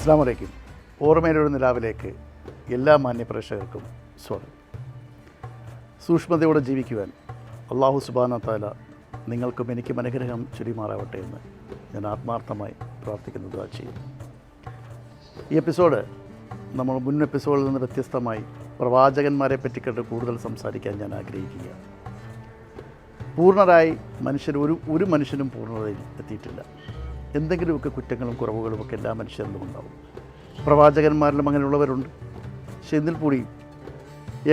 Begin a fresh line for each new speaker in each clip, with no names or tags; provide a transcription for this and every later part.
അസ്സലാമു അലൈക്കും. ഓർമ്മയിലൊരു നിലാവിലേക്ക് എല്ലാ മാന്യപ്രേക്ഷകർക്കും സ്വാഗതം. സൂക്ഷ്മതയോടെ ജീവിക്കുവാൻ അല്ലാഹു സുബ്ഹാനഹു വ തആല നിങ്ങൾക്കും എനിക്കും അനുഗ്രഹം ചൊരിമാറാവട്ടെ എന്ന് ഞാൻ ആത്മാർത്ഥമായി പ്രാർത്ഥിക്കുന്നു, ദുആ ചെയ്യുന്നു. ഈ എപ്പിസോഡ് നമ്മൾ മുൻ എപ്പിസോഡിൽ നിന്ന് വ്യത്യസ്തമായി പ്രവാചകന്മാരെ പറ്റിക്കൊണ്ട് കൂടുതൽ സംസാരിക്കാൻ ഞാൻ ആഗ്രഹിക്കുകയാണ്. പൂർണ്ണരായി ഒരു മനുഷ്യനും പൂർണ്ണതയിൽ എത്തിയിട്ടില്ല. എന്തെങ്കിലുമൊക്കെ കുറ്റങ്ങളും കുറവുകളുമൊക്കെ എല്ലാ മനുഷ്യരിലും ഉണ്ടാവും. പ്രവാചകന്മാരിലും അങ്ങനെയുള്ളവരുണ്ട്. പക്ഷെ എന്നിൽ കൂടി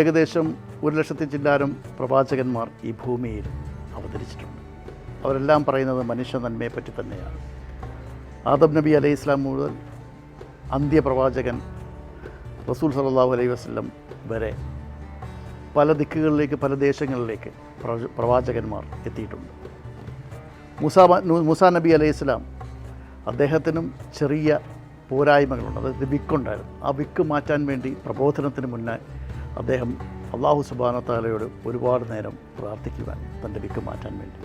ഏകദേശം 1,00,000 ചില്ലാനും പ്രവാചകന്മാർ ഈ ഭൂമിയിൽ അവതരിച്ചിട്ടുണ്ട്. അവരെല്ലാം പറയുന്നത് മനുഷ്യ നന്മയെപ്പറ്റി തന്നെയാണ്. ആദം നബി അലൈഹി ഇസ്ലാം മുതൽ അന്ത്യപ്രവാചകൻ റസൂൽ സല്ലല്ലാഹു അലൈഹി വസല്ലം വരെ പല ദിക്കുകളിലേക്ക്, പല ദേശങ്ങളിലേക്ക് പ്രവാചകന്മാർ എത്തിയിട്ടുണ്ട്. മൂസാ നബി അലൈഹി ഇസ്ലാം, അദ്ദേഹത്തിനും ചെറിയ പോരായ്മകളുണ്ട്. അതായത് വിക്കുണ്ടായിരുന്നു. ആ വിക്ക് മാറ്റാൻ വേണ്ടി പ്രബോധനത്തിന് മുന്നേ അദ്ദേഹം അല്ലാഹു സുബ്ഹാനഹു വ തആലയോട് ഒരുപാട് നേരം പ്രാർത്ഥിക്കുവാൻ, തൻ്റെ വിക്ക് മാറ്റാൻ വേണ്ടി.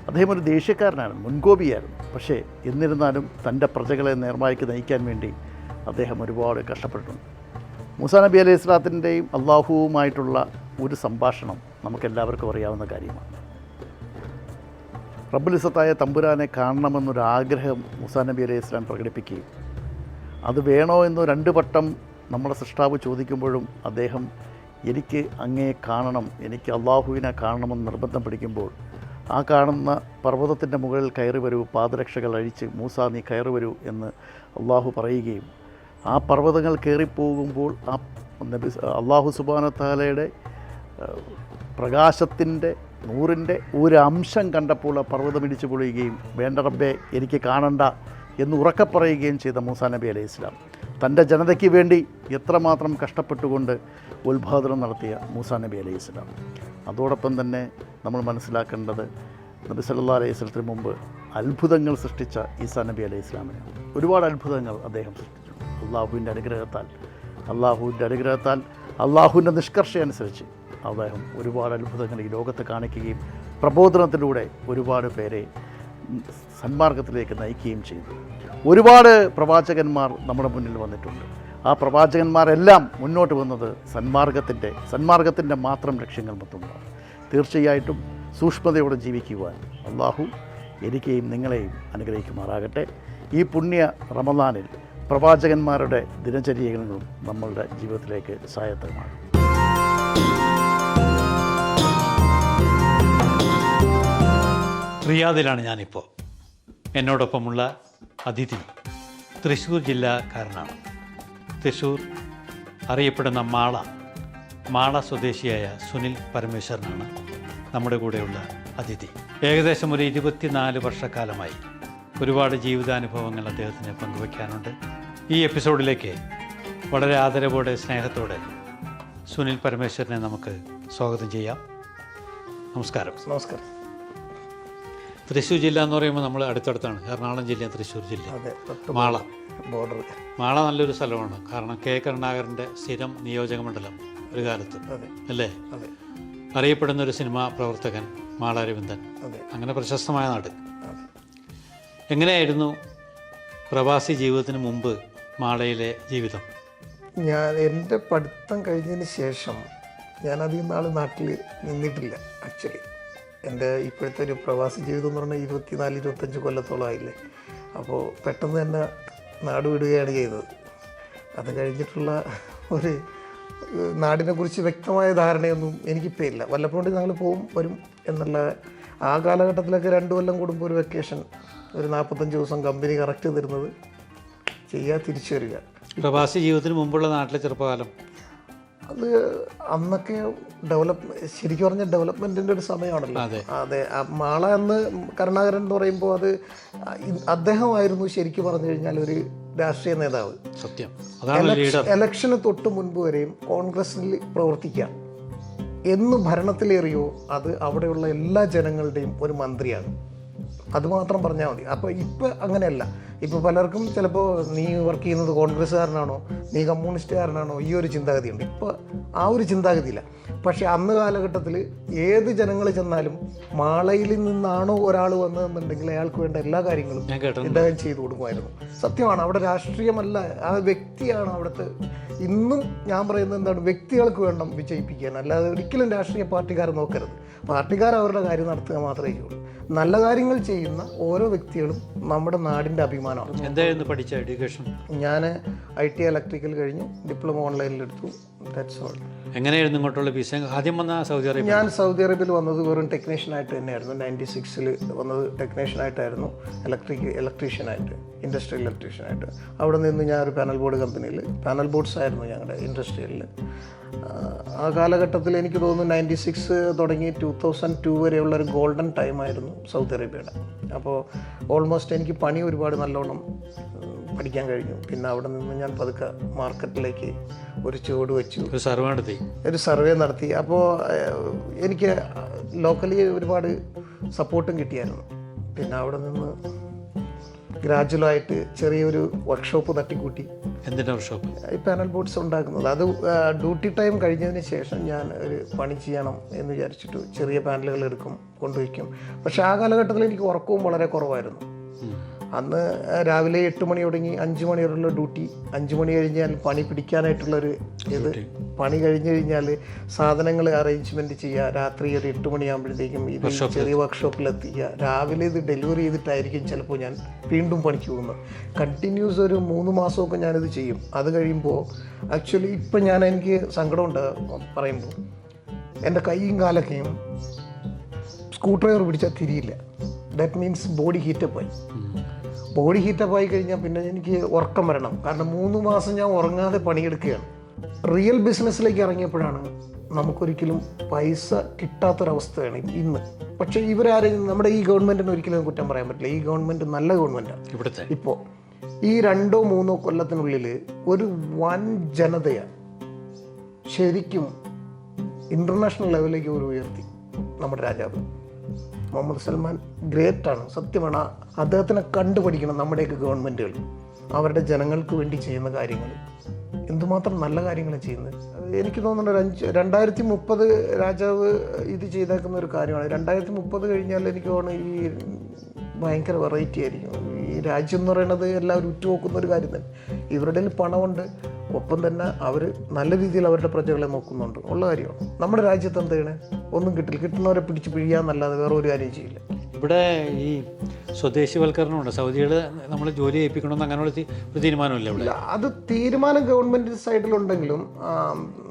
അദ്ദേഹം ഒരു ദേഷ്യക്കാരനായിരുന്നു, മുൻകോപിയായിരുന്നു. പക്ഷേ എന്നിരുന്നാലും തൻ്റെ പ്രജകളെ നേർമായ്ക്ക് നയിക്കാൻ വേണ്ടി അദ്ദേഹം ഒരുപാട് കഷ്ടപ്പെട്ടിട്ടുണ്ട്. മൂസാ നബി അലൈഹി സ്വലാത്തിൻ്റെയും അള്ളാഹുവുമായിട്ടുള്ള ഒരു സംഭാഷണം നമുക്കെല്ലാവർക്കും അറിയാവുന്ന കാര്യമാണ്. റബ്ബുൽ ഇസ്സത്തായ തമ്പുരാനെ കാണണമെന്നൊരാഗ്രഹം മൂസാ നബി അലൈഹി സ്വലാം പ്രകടിപ്പിക്കുകയും അത് വേണോ എന്ന് 2 വട്ടം നമ്മുടെ സൃഷ്ടാവ് ചോദിക്കുമ്പോഴും അദ്ദേഹം എനിക്ക് അങ്ങയെ കാണണം, എനിക്ക് അള്ളാഹുവിനെ കാണണമെന്ന് നിർബന്ധം പിടിക്കുമ്പോൾ ആ കാണുന്ന പർവ്വതത്തിൻ്റെ മുകളിൽ കയറി വരൂ, പാദരക്ഷകൾ അഴിച്ച് മൂസാ നീ കയറി വരൂ എന്ന് അള്ളാഹു പറയുകയും ആ പർവ്വതങ്ങൾ കയറിപ്പോകുമ്പോൾ ആ അള്ളാഹു സുബ്ഹാനഹു വ തആലയുടെ പ്രകാശത്തിൻ്റെ നൂറിൻ്റെ ഒരു അംശം കണ്ടപ്പോൾ ആ പർവ്വതം ഇടിച്ചു പൊളിയുകയും വേണ്ട റബ്ബേ എനിക്ക് കാണണ്ട എന്ന് ഉറക്കെ പറയുകയും ചെയ്ത മൂസാ നബി അലൈഹി ഇസ്ലാം, തൻ്റെ ജനതയ്ക്ക് വേണ്ടി എത്രമാത്രം കഷ്ടപ്പെട്ടുകൊണ്ട് ഉത്ബോധനം നടത്തിയ മൂസാ നബി അലൈഹി ഇസ്ലാം. അതോടൊപ്പം തന്നെ നമ്മൾ മനസ്സിലാക്കേണ്ടത് നബി സല്ലല്ലാഹു അലൈഹി വസല്ലത്തിന് മുമ്പ് അത്ഭുതങ്ങൾ സൃഷ്ടിച്ച ഈസാ നബി അലൈഹി ഇസ്ലാമിനെയാണ്. ഒരുപാട് അത്ഭുതങ്ങൾ അദ്ദേഹം സൃഷ്ടിച്ചു. അള്ളാഹുവിൻ്റെ അനുഗ്രഹത്താൽ അള്ളാഹുവിൻ്റെ നിഷ്കർഷ അനുസരിച്ച് അദ്ദേഹം ഒരുപാട് അത്ഭുതങ്ങൾ ഈ ലോകത്ത് കാണിക്കുകയും പ്രബോധനത്തിലൂടെ ഒരുപാട് പേരെ സന്മാർഗത്തിലേക്ക് നയിക്കുകയും ചെയ്തു. ഒരുപാട് പ്രവാചകന്മാർ നമ്മുടെ മുന്നിൽ വന്നിട്ടുണ്ട്. ആ പ്രവാചകന്മാരെല്ലാം മുന്നോട്ട് വന്നത് സന്മാർഗത്തിൻ്റെ മാത്രം ലക്ഷ്യങ്ങൾ മൊത്തമാണ്. തീർച്ചയായിട്ടും സൂക്ഷ്മതയോടെ ജീവിക്കുവാൻ അള്ളാഹു എനിക്കെയും നിങ്ങളെയും അനുഗ്രഹിക്കുമാറാകട്ടെ. ഈ പുണ്യ റമദാനിൽ പ്രവാചകന്മാരുടെ ദിനചര്യകളും നമ്മളുടെ ജീവിതത്തിലേക്ക് സഹായകരമാണ്.
റിയാദിലാണ് ഞാനിപ്പോൾ. എന്നോടൊപ്പമുള്ള അതിഥി തൃശ്ശൂർ ജില്ലക്കാരനാണ്. തൃശ്ശൂർ അറിയപ്പെടുന്ന മാള സ്വദേശിയായ സുനിൽ പരമേശ്വരനാണ് നമ്മുടെ കൂടെയുള്ള അതിഥി. ഏകദേശം ഒരു 24 വർഷക്കാലമായി ഒരുപാട് ജീവിതാനുഭവങ്ങൾ അദ്ദേഹത്തിന് പങ്കുവയ്ക്കാനുണ്ട്. ഈ എപ്പിസോഡിലേക്ക് വളരെ ആദരവോടെ, സ്നേഹത്തോടെ സുനിൽ പരമേശ്വരനെ നമുക്ക് സ്വാഗതം ചെയ്യാം. നമസ്കാരം.
നമസ്കാരം.
തൃശ്ശൂർ ജില്ല എന്ന് പറയുമ്പോൾ നമ്മൾ അടുത്തടുത്താണ്. എറണാകുളം ജില്ലയും തൃശ്ശൂർ ജില്ല. മാള നല്ലൊരു സ്ഥലമാണ്. കാരണം കെ കരുണാകരൻ്റെ സ്ഥിരം നിയോജക മണ്ഡലം ഒരു കാലത്ത് അല്ലേ, അറിയപ്പെടുന്ന ഒരു സിനിമാ പ്രവർത്തകൻ മാള അരവിന്ദൻ, അങ്ങനെ പ്രശസ്തമായ നാട്. എങ്ങനെയായിരുന്നു പ്രവാസി ജീവിതത്തിന് മുമ്പ് മാളയിലെ ജീവിതം?
എൻ്റെ പഠിത്തം കഴിഞ്ഞതിന് ശേഷം ഞാൻ അധികം നാൾ നാട്ടിൽ നിന്നിട്ടില്ല. ആക്ച്വലി എൻ്റെ ഇപ്പോഴത്തെ ഒരു പ്രവാസി ജീവിതം എന്ന് പറഞ്ഞാൽ 24-25 കൊല്ലത്തോളം ആയില്ലേ. അപ്പോൾ പെട്ടെന്ന് തന്നെ നാട് വിടുകയാണ് ചെയ്തത്. അത് കഴിഞ്ഞിട്ടുള്ള ഒരു നാടിനെക്കുറിച്ച് വ്യക്തമായ ധാരണയൊന്നും എനിക്കിപ്പോൾ ഇല്ല. വല്ലപ്പോഴും ഞങ്ങൾ വരും എന്നുള്ള ആ കാലഘട്ടത്തിലൊക്കെ 2 കൊല്ലം കൂടുമ്പോൾ ഒരു വെക്കേഷൻ, ഒരു 45 ദിവസം കമ്പനി കറക്റ്റ് തരുന്നത് ചെയ്യുക, തിരിച്ചു വരിക.
പ്രവാസി ജീവിതത്തിന് മുമ്പുള്ള നാട്ടിലെ ചെറുപ്പകാലം
അത് അന്നൊക്കെ ശരിക്കും പറഞ്ഞാൽ ഡെവലപ്മെൻറ്റിൻ്റെ ഒരു സമയമാണല്ലോ. അതെ, മാള എന്ന് കരുണാകരൻ എന്ന് പറയുമ്പോൾ അത് അദ്ദേഹമായിരുന്നു ശരിക്കും പറഞ്ഞു കഴിഞ്ഞാൽ ഒരു രാഷ്ട്രീയ നേതാവ്.
സത്യം.
എലക്ഷന് തൊട്ട് മുൻപ് വരെയും കോൺഗ്രസിൽ പ്രവർത്തിക്കാം എന്ന് ഭരണത്തിലേറിയോ അത് അവിടെയുള്ള എല്ലാ ജനങ്ങളുടെയും ഒരു മന്ത്രിയാണ്. അതുമാത്രം പറഞ്ഞാൽ മതി. അപ്പോൾ ഇപ്പോൾ അങ്ങനെയല്ല. ഇപ്പോൾ പലർക്കും ചിലപ്പോൾ നീ വർക്ക് ചെയ്യുന്നത് കോൺഗ്രസ്സുകാരനാണോ, നീ കമ്മ്യൂണിസ്റ്റുകാരനാണോ, ഈ ഒരു ചിന്താഗതിയുണ്ട്. ഇപ്പോൾ ആ ഒരു ചിന്താഗതിയില്ല. പക്ഷേ അന്ന് കാലഘട്ടത്തിൽ ഏത് ജനങ്ങൾ ചെന്നാലും മാളയിൽ നിന്നാണോ ഒരാൾ വന്നതെന്നുണ്ടെങ്കിൽ അയാൾക്ക് വേണ്ട എല്ലാ കാര്യങ്ങളും ഇദ്ദേഹം ചെയ്തു കൊടുക്കുമായിരുന്നു. സത്യമാണ്. അവിടെ രാഷ്ട്രീയമല്ല, ആ വ്യക്തിയാണ് അവിടുത്തെ. ഇന്നും ഞാൻ പറയുന്നത് എന്താണ്, വ്യക്തികൾക്ക് വേണം വിജയിപ്പിക്കാൻ, അല്ലാതെ ഒരിക്കലും രാഷ്ട്രീയ പാർട്ടിക്കാർ നോക്കരുത്. പാർട്ടിക്കാർ അവരുടെ കാര്യം നടത്തുക മാത്രമേ ചെയ്യുള്ളൂ. നല്ല കാര്യങ്ങൾ ചെയ്യുന്ന ഓരോ വ്യക്തികളും നമ്മുടെ നാടിൻ്റെ അഭിമാനമാണ്.
എന്തായിരുന്നു പഠിച്ച എഡ്യൂക്കേഷൻ?
ഞാൻ IT ഇലക്ട്രിക്കൽ കഴിഞ്ഞു, ഡിപ്ലോമ ഓൺലൈനിലെടുത്തു. That's all.
എങ്ങനെയായിരുന്നു ഇങ്ങോട്ടുള്ള വിസ? ആദ്യം വന്ന സൗദി അറേബ്യ?
ഞാൻ സൗദി അറേബ്യയിൽ വന്നത് വെറും ടെക്നീഷ്യനായിട്ട് തന്നെയായിരുന്നു. 96 വന്നത് ടെക്നീഷ്യനായിട്ടായിരുന്നു, ഇലക്ട്രീഷ്യനായിട്ട്, ഇൻഡസ്ട്രിയൽ ഇലക്ട്രീഷ്യനായിട്ട്. അവിടെ നിന്ന് ഞാനൊരു പാനൽ ബോർഡ് കമ്പനിയിൽ പാനൽ ബോർഡ്സ് ആയിരുന്നു ഞങ്ങളുടെ ഇൻഡസ്ട്രിയലിൽ. ആ കാലഘട്ടത്തിൽ എനിക്ക് തോന്നുന്നു 96 തുടങ്ങി 2002 വരെയുള്ളൊരു ഗോൾഡൻ ടൈമായിരുന്നു സൗദി അറേബ്യയുടെ. അപ്പോൾ ഓൾമോസ്റ്റ് എനിക്ക് പണി ഒരുപാട് നല്ലോണം പഠിക്കാൻ കഴിഞ്ഞു. പിന്നെ അവിടെ നിന്ന് ഞാൻ പതുക്കെ മാർക്കറ്റിലേക്ക് ഒരു ചുവട് വെച്ചു, ഒരു സർവേ നടത്തി. അപ്പോൾ എനിക്ക് ലോക്കലി ഒരുപാട് സപ്പോർട്ടും കിട്ടിയായിരുന്നു. പിന്നെ അവിടെ നിന്ന് ഗ്രാജുവലായിട്ട് ചെറിയൊരു വർക്ക്ഷോപ്പ് തട്ടിക്കൂട്ടി.
എന്തിൻ്റെ വർക്ക്ഷോപ്പ്?
ഈ പാനൽ ബോർഡ്സ് ഉണ്ടാക്കുന്നത്. അത് ഡ്യൂട്ടി ടൈം കഴിഞ്ഞതിന് ശേഷം ഞാൻ ഒരു പണി ചെയ്യണം എന്ന് വിചാരിച്ചിട്ട് ചെറിയ പാനലുകൾ എടുക്കും, കൊണ്ടുവയ്ക്കും. പക്ഷേ ആ കാലഘട്ടത്തിൽ എനിക്ക് ഉറക്കവും വളരെ കുറവായിരുന്നു. അന്ന് രാവിലെ 8 മണി തുടങ്ങി 5 മണി വരെയുള്ള ഡ്യൂട്ടി. 5 മണി കഴിഞ്ഞാൽ പണി പിടിക്കാനായിട്ടുള്ളൊരു ഇത്. പണി കഴിഞ്ഞ് കഴിഞ്ഞാൽ സാധനങ്ങൾ അറേഞ്ച്മെൻറ്റ് ചെയ്യുക. രാത്രി ഒരു 8 മണിയാകുമ്പോഴത്തേക്കും ഇത് ചെറിയ വർക്ക്ഷോപ്പിലെത്തിക്കുക. രാവിലെ ഇത് ഡെലിവറി ചെയ്തിട്ടായിരിക്കും ചിലപ്പോൾ ഞാൻ വീണ്ടും പണിക്ക് പോകുന്നത്. കണ്ടിന്യൂസ് ഒരു 3 മാസമൊക്കെ ഞാനിത് ചെയ്യും. അത് കഴിയുമ്പോൾ ആക്ച്വലി ഇപ്പം എനിക്ക് സങ്കടമുണ്ട് പറയുമ്പോൾ. എൻ്റെ കൈയും കാലൊക്കെയും സ്ക്രൂ ഡ്രൈവർ പിടിച്ചാൽ തിരിയില്ല. ദാറ്റ് മീൻസ് ബോഡി ഹീറ്റപ്പായി. ബോഡി ഹീറ്റപ്പായി കഴിഞ്ഞാൽ പിന്നെ എനിക്ക് ഉറക്കം വരണം. കാരണം 3 മാസം ഞാൻ ഉറങ്ങാതെ പണിയെടുക്കുകയാണ്. റിയൽ ബിസിനസ്സിലേക്ക് ഇറങ്ങിയപ്പോഴാണ് നമുക്കൊരിക്കലും പൈസ കിട്ടാത്തൊരവസ്ഥയാണ് ഇന്ന്. പക്ഷേ ഇവരാരും, നമ്മുടെ ഈ ഗവൺമെൻറ്റിന് ഒരിക്കലും കുറ്റം പറയാൻ പറ്റില്ല. ഈ ഗവൺമെൻറ് നല്ല ഗവൺമെൻറ്റാണ്. ഇവിടുത്തെ ഇപ്പോൾ ഈ 2-3 കൊല്ലത്തിനുള്ളിൽ ഒരു വൻ ജനതയാണ് ശരിക്കും ഇൻ്റർനാഷണൽ ലെവലിലേക്ക് ഒരു ഉയർത്തി നമ്മുടെ രാജാവ് മുഹമ്മദ് സൽമാൻ. ഗ്രേറ്റാണ്, സത്യമാണ്. അദ്ദേഹത്തിനെ കണ്ടുപഠിക്കണം നമ്മുടെയൊക്കെ ഗവൺമെൻറ്റുകൾ. അവരുടെ ജനങ്ങൾക്ക് വേണ്ടി ചെയ്യുന്ന കാര്യങ്ങൾ എന്തുമാത്രം നല്ല കാര്യങ്ങളാണ് ചെയ്യുന്നത്. എനിക്ക് തോന്നുന്നുണ്ട് 2030 രാജാവ് ഇത് ചെയ്തേക്കുന്ന ഒരു കാര്യമാണ്. 2030 കഴിഞ്ഞാൽ എനിക്ക് തോന്നുന്നു ഈ ഭയങ്കര വെറൈറ്റി ആയിരിക്കും. ഈ രാജ്യം എന്ന് പറയുന്നത് എല്ലാവരും ഉറ്റുനോക്കുന്ന ഒരു കാര്യം തന്നെ. ഇവരുടെ പണമുണ്ട്, ഒപ്പം തന്നെ അവർ നല്ല രീതിയിൽ അവരുടെ പ്രജകളെ നോക്കുന്നുണ്ട്. ഉള്ള കാര്യമാണ്. നമ്മുടെ രാജ്യത്ത് എന്ത് ചെയ്യണേ? ഒന്നും കിട്ടില്ല. കിട്ടുന്നവരെ പിടിച്ച് പിഴിയാന്നല്ലാതെ വേറെ ഒരു കാര്യം ചെയ്യില്ല.
ഇവിടെ ഈ സ്വദേശിവൽക്കരണമുണ്ട്. സൗദികൾ നമ്മൾ ജോലി ചെയ്യിപ്പിക്കണമെന്ന് അങ്ങനെയുള്ള ഒരു തീരുമാനമില്ല ഇവിടെ.
അത് തീരുമാനം ഗവൺമെൻറ് സൈഡിലുണ്ടെങ്കിലും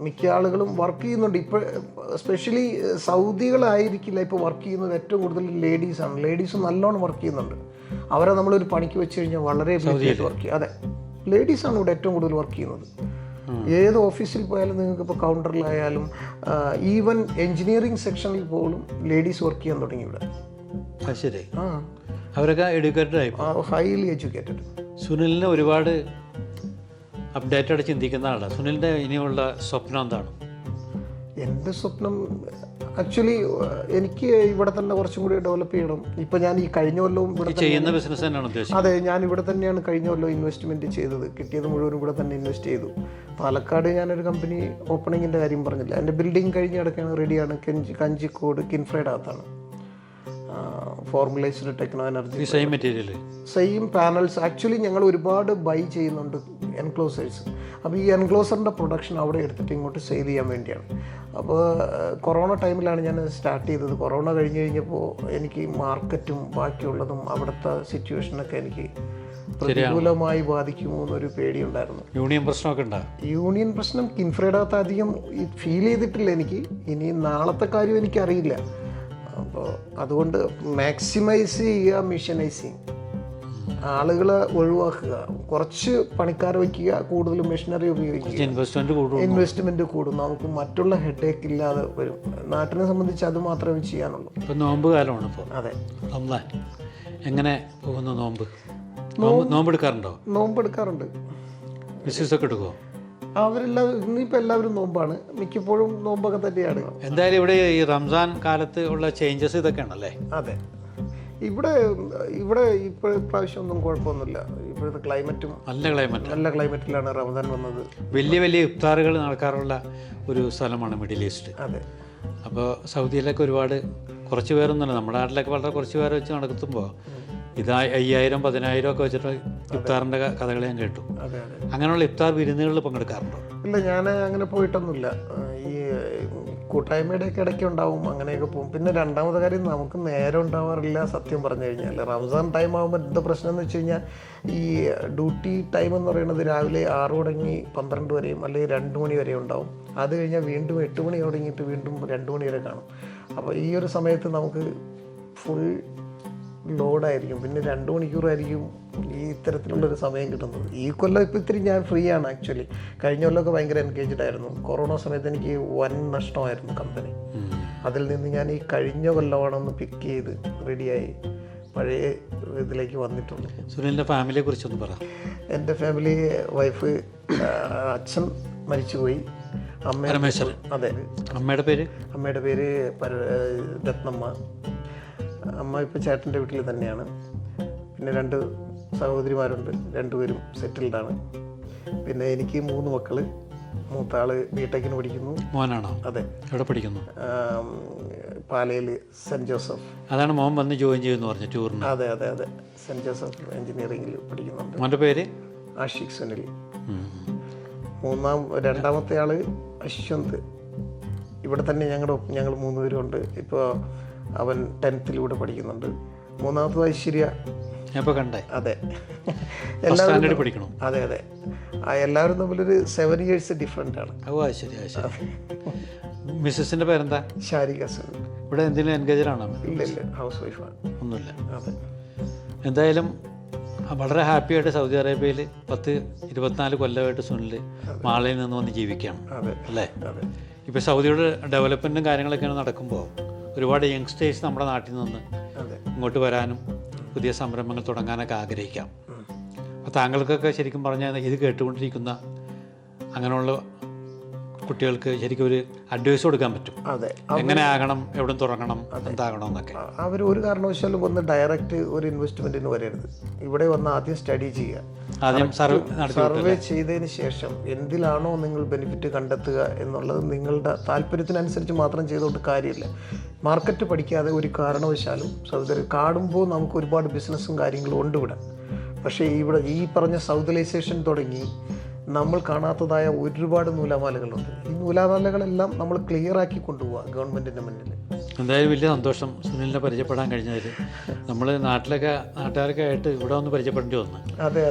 മിക്ക ആളുകളും വർക്ക് ചെയ്യുന്നുണ്ട്. ഇപ്പോൾ എസ്പെഷ്യലി സൗദികളായിരിക്കില്ല ഇപ്പോൾ വർക്ക് ചെയ്യുന്നത്. ഏറ്റവും കൂടുതൽ ലേഡീസാണ്. ലേഡീസ് നല്ലോണം വർക്ക് ചെയ്യുന്നുണ്ട്. അവരെ നമ്മളൊരു പണിക്ക് വെച്ച് കഴിഞ്ഞാൽ വളരെ വർക്ക് ചെയ്യും. അതെ, ലേഡീസാണ് ഇവിടെ ഏറ്റവും കൂടുതൽ വർക്ക് ചെയ്യുന്നത്. ഏത് ഓഫീസിൽ പോയാലും നിങ്ങൾക്ക് ഇപ്പോൾ കൗണ്ടറിലായാലും ഈവൻ എൻജിനീയറിംഗ് സെക്ഷനിൽ പോലും ലേഡീസ് വർക്ക് ചെയ്യാൻ തുടങ്ങി ഇവിടെ.
ശരി. അവരൊക്കെ എഡ്യൂക്കേറ്റഡ് ആയി,
ഹൈലി എഡ്യൂക്കേറ്റഡ്.
സുനിലിന് ഒരുപാട് അപ്ഡേറ്റഡ് ചിന്തിക്കുന്ന ആളാണ്. സുനിലിൻ്റെ ഇനിയുള്ള സ്വപ്നം എന്താണ്?
എൻ്റെ സ്വപ്നം ആക്ച്വലി എനിക്ക് ഇവിടെ തന്നെ കുറച്ചും കൂടി ഡെവലപ്പ് ചെയ്യണം. ഇപ്പം ഞാൻ ഈ കഴിഞ്ഞ കൊല്ലവും ഇവിടെ
ചെയ്യുന്ന ബിസിനസ് തന്നെയാണ് ഉദ്ദേശം.
അതെ, ഞാൻ ഇവിടെ തന്നെയാണ് കഴിഞ്ഞ കൊല്ലം ഇൻവെസ്റ്റ്മെൻറ്റ് ചെയ്തത്. കിട്ടിയത് മുഴുവനും ഇവിടെ തന്നെ ഇൻവെസ്റ്റ് ചെയ്തു. പാലക്കാട് ഞാനൊരു കമ്പനി ഓപ്പണിങ്ങിൻ്റെ കാര്യം പറഞ്ഞില്ല. എൻ്റെ ബിൽഡിംഗ് കഴിഞ്ഞ് കിടക്കുകയാണ്, റെഡിയാണ്. കഞ്ചിക്കോട് കിൻഫ്രൈഡ് അകത്താണ്. Formulised techno energy,
same material,
same panels. Actually ഞങ്ങൾ ഒരുപാട് ബൈ ചെയ്യുന്നുണ്ട് എൻക്ലോസേഴ്സ്. അപ്പോൾ ഈ എൻക്ലോസറിൻ്റെ പ്രൊഡക്ഷൻ അവിടെ എടുത്തിട്ട് ഇങ്ങോട്ട് സെയിൽ ചെയ്യാൻ വേണ്ടിയാണ്. അപ്പോൾ കൊറോണ ടൈമിലാണ് ഞാൻ സ്റ്റാർട്ട് ചെയ്തത്. കൊറോണ കഴിഞ്ഞ് കഴിഞ്ഞപ്പോൾ എനിക്ക് മാർക്കറ്റും ബാക്കിയുള്ളതും അവിടുത്തെ സിറ്റുവേഷനൊക്കെ എനിക്ക് പ്രതികൂലമായി ബാധിക്കുമോ എന്നൊരു പേടിയുണ്ടായിരുന്നു.
യൂണിയൻ പ്രശ്നമൊക്കെ ഉണ്ടാകും.
യൂണിയൻ പ്രശ്നം കിൻഫ്രൈഡകത്ത് അധികം ഫീൽ ചെയ്തിട്ടില്ല എനിക്ക്. ഇനി നാളത്തെ കാര്യം എനിക്കറിയില്ല. അപ്പോൾ അതുകൊണ്ട് മാക്സിമൈസ് ചെയ്യുക, മിഷനൈസിങ്, ആളുകളെ ഒഴിവാക്കുക, കുറച്ച് പണിക്കാരെ വയ്ക്കുക, കൂടുതൽ മെഷീനറി ഉപയോഗിക്കുക, ഇൻവെസ്റ്റ്മെൻറ്റ് കൂടും. നമുക്ക് മറ്റുള്ള ഹെഡേക്ക് ഇല്ലാതെ വരും. നാട്ടിനെ സംബന്ധിച്ച് അത് മാത്രമേ ചെയ്യാനുള്ളൂ.
ഇപ്പോൾ നോമ്പ് കാലമാണ് ഇപ്പോൾ.
അതെ.
റംസാൻ എങ്ങനെ പോകുന്നു? നോമ്പെടുക്കാറുണ്ടോ?
നോമ്പെടുക്കാറുണ്ട്.
ബിസിനസ്സൊക്കെ എടുക്കുമോ?
അവരെല്ലാവരും ഇന്നിപ്പോൾ എല്ലാവരും നോമ്പാണ്. മിക്കപ്പോഴും നോമ്പൊക്കെ തന്നെയാണ്.
എന്തായാലും ഇവിടെ ഈ റംസാൻ കാലത്ത് ഉള്ള ചേഞ്ചസ് ഇതൊക്കെയാണല്ലേ?
അതെ, ഇവിടെ ഇപ്രാവശ്യം ഒന്നും കുഴപ്പമൊന്നുമില്ല. ഇപ്പോഴത്തെ ക്ലൈമറ്റും നല്ല ക്ലൈമറ്റിലാണ് റമദാൻ വന്നത്.
വലിയ വലിയ ഇഫ്താറുകൾ നടക്കാറുള്ള ഒരു സ്ഥലമാണ് മിഡിൽ ഈസ്റ്റ്.
അതെ.
അപ്പോൾ സൗദിയിലൊക്കെ ഒരുപാട് കുറച്ച് പേരൊന്നുമല്ല, നമ്മുടെ നാട്ടിലൊക്കെ വളരെ കുറച്ച് പേരെ വെച്ച് നടത്തുമ്പോൾ ഇത് 5000-10,000 ഒക്കെ വെച്ചിട്ട് ഇഫ്താറിൻ്റെ കഥകൾ ഞാൻ കേട്ടു. അങ്ങനെയുള്ള ഇഫ്താർ വിരുന്നുകളിൽ പങ്കെടുക്കാറുണ്ടോ?
ഇല്ല, ഞാൻ അങ്ങനെ പോയിട്ടൊന്നുമില്ല. ഈ കൂട്ടായ്മയുടെ ഒക്കെ ഇടയ്ക്ക് ഉണ്ടാവും, അങ്ങനെയൊക്കെ പോകും. പിന്നെ രണ്ടാമത്തെ കാര്യം, നമുക്ക് നേരം ഉണ്ടാവാറില്ല സത്യം പറഞ്ഞു കഴിഞ്ഞാൽ. റംസാൻ ടൈം ആകുമ്പോൾ എന്താ പ്രശ്നം എന്ന് വെച്ച് കഴിഞ്ഞാൽ, ഈ ഡ്യൂട്ടി ടൈം എന്ന് പറയുന്നത് രാവിലെ 6 തുടങ്ങി 12 വരെയും അല്ലെങ്കിൽ 2 മണി വരെ ഉണ്ടാവും. അത് കഴിഞ്ഞാൽ വീണ്ടും 8 മണി തുടങ്ങിയിട്ട് വീണ്ടും 2 മണി വരെ കാണും. അപ്പോൾ ഈ ഒരു സമയത്ത് നമുക്ക് ഫുൾ ലോഡായിരിക്കും. പിന്നെ 2 മണിക്കൂറായിരിക്കും ഈ ഇത്തരത്തിലുള്ളൊരു സമയം കിട്ടുന്നത്. ഈ കൊല്ലം ഇപ്പോൾ ഇത്തിരി ഞാൻ ഫ്രീ ആണ് ആക്ച്വലി. കഴിഞ്ഞ കൊല്ലമൊക്കെ ഭയങ്കര എൻഗേജ്ഡ് ആയിരുന്നു. കൊറോണ സമയത്ത് എനിക്ക് വൻ നഷ്ടമായിരുന്നു കമ്പനി. അതിൽ നിന്ന് ഞാൻ ഈ കഴിഞ്ഞ കൊല്ലമാണൊന്ന് പിക്ക് ചെയ്ത് റെഡിയായി പഴയ ഇതിലേക്ക് വന്നിട്ടുള്ളൂ.
സുനിലിൻ്റെ ഫാമിലിയെ കുറിച്ചൊന്ന് പറ.
എൻ്റെ ഫാമിലി, വൈഫ്, അച്ഛൻ മരിച്ചുപോയി, അമ്മ. അതെ.
അമ്മയുടെ
പേര് രത്നമ്മ. അമ്മ ഇപ്പോൾ ചേട്ടൻ്റെ വീട്ടിൽ തന്നെയാണ്. പിന്നെ 2 സഹോദരിമാരുണ്ട്, 2 പേരും സെറ്റിൽഡാണ്. പിന്നെ എനിക്ക് 3 മക്കൾ. മൂത്താള് ബിടെക്കിന് പഠിക്കുന്നു.
മോനാണോ?
അതെ.
എവിടെ പഠിക്കുന്നു?
പാലയിൽ സെൻറ്റ് ജോസഫ്.
അതാണ് മോൻ വന്ന് ജോയിൻ ചെയ്യുമെന്ന് പറഞ്ഞു ടൂറിന്.
അതെ. സെൻറ്റ് ജോസഫ് എഞ്ചിനീയറിംഗിൽ പഠിക്കുന്നുണ്ട്.
മോൻ്റെ പേര്?
ആഷിഖ് സുനിൽ. രണ്ടാമത്തെ ആള് അശ്വന്ത്. ഇവിടെ തന്നെ ഞങ്ങൾ 3 പേരുണ്ട്. ഇപ്പോൾ അവൻ 10th പഠിക്കുന്നുണ്ട്. മൂന്നാമത്തത് ഐശ്വര്യ.
കണ്ടേ?
അതെ.
എല്ലാവരും പഠിക്കണം.
അതെ. എല്ലാവരും തമ്മിലൊരു 7 years ഡിഫറെൻ്റ് ആണ്.
ശരി. മിസ്സസിൻ്റെ പേരെന്താ?
ഷാരിക സുനിൽ.
ഇവിടെ എന്തെങ്കിലും എൻഗേജഡ് ആണോ?
ഇല്ല, ഹൗസ് വൈഫാണ്.
ഒന്നുമില്ല.
അതെ.
എന്തായാലും വളരെ ഹാപ്പിയായിട്ട് സൗദി അറേബ്യയിൽ 10-24 കൊല്ലമായിട്ട് സുനിൽ മാളയിൽ നിന്ന് വന്ന് ജീവിക്കുകയാണ് അല്ലേ? ഇപ്പോൾ സൗദിയുടെ ഡെവലപ്മെൻറ്റും കാര്യങ്ങളൊക്കെയാണ് നടക്കുമ്പോൾ ഒരുപാട് യങ്സ്റ്റേഴ്സ് നമ്മുടെ നാട്ടിൽ നിന്ന് ഇങ്ങോട്ട് വരാനും പുതിയ സംരംഭങ്ങൾ തുടങ്ങാനൊക്കെ ആഗ്രഹിക്കാം. അപ്പോൾ താങ്കൾക്കൊക്കെ ശരിക്കും പറഞ്ഞാൽ ഇത് കേട്ടുകൊണ്ടിരിക്കുന്ന അങ്ങനെയുള്ള കുട്ടികൾക്ക് ശരിക്കും ഒരു അഡ്വൈസ് കൊടുക്കാൻ പറ്റും. എങ്ങനെ ആകണം, എവിടെ തുടങ്ങണം, എന്താകണം എന്നൊക്കെ.
അവർ ഒരു കാരണവശാലും വന്ന് ഡയറക്റ്റ് ഒരു ഇൻവെസ്റ്റ്മെൻറ്റിന് വരരുത്. ഇവിടെ വന്ന് ആദ്യം സ്റ്റഡി ചെയ്യുക.
ആദ്യം
സർവേ ചെയ്തതിന് ശേഷം എന്തിലാണോ നിങ്ങൾ ബെനിഫിറ്റ് കണ്ടെത്തുക എന്നുള്ളത് നിങ്ങളുടെ താല്പര്യത്തിനനുസരിച്ച് മാത്രം ചെയ്തുകൊണ്ട് കാര്യമില്ല. മാർക്കറ്റ് പഠിക്കാതെ ഒരു കാരണവശാലും സൗദി കാണുമ്പോൾ നമുക്ക് ഒരുപാട് ബിസിനസ്സും കാര്യങ്ങളും ഉണ്ട് ഇവിടെ. പക്ഷേ ഇവിടെ ഈ പറഞ്ഞ സൗദലൈസേഷൻ തുടങ്ങി നമ്മൾ കാണാത്തതായ ഒരുപാട് നൂലാമാലകളുണ്ട്. ഈ നൂലാമാലകളെല്ലാം നമ്മൾ ക്ലിയർ ആക്കി കൊണ്ടുപോവുക ഗവൺമെൻറ്റിൻ്റെ മുന്നിൽ.
എന്തായാലും വലിയ സന്തോഷം സുനിലിനെ പരിചയപ്പെടാൻ കഴിഞ്ഞതിൽ. നമ്മൾ നാട്ടുകാരൊക്കെ ആയിട്ട് ഇവിടെ ഒന്ന് പരിചയപ്പെടേണ്ടി വന്നു.
അതെ.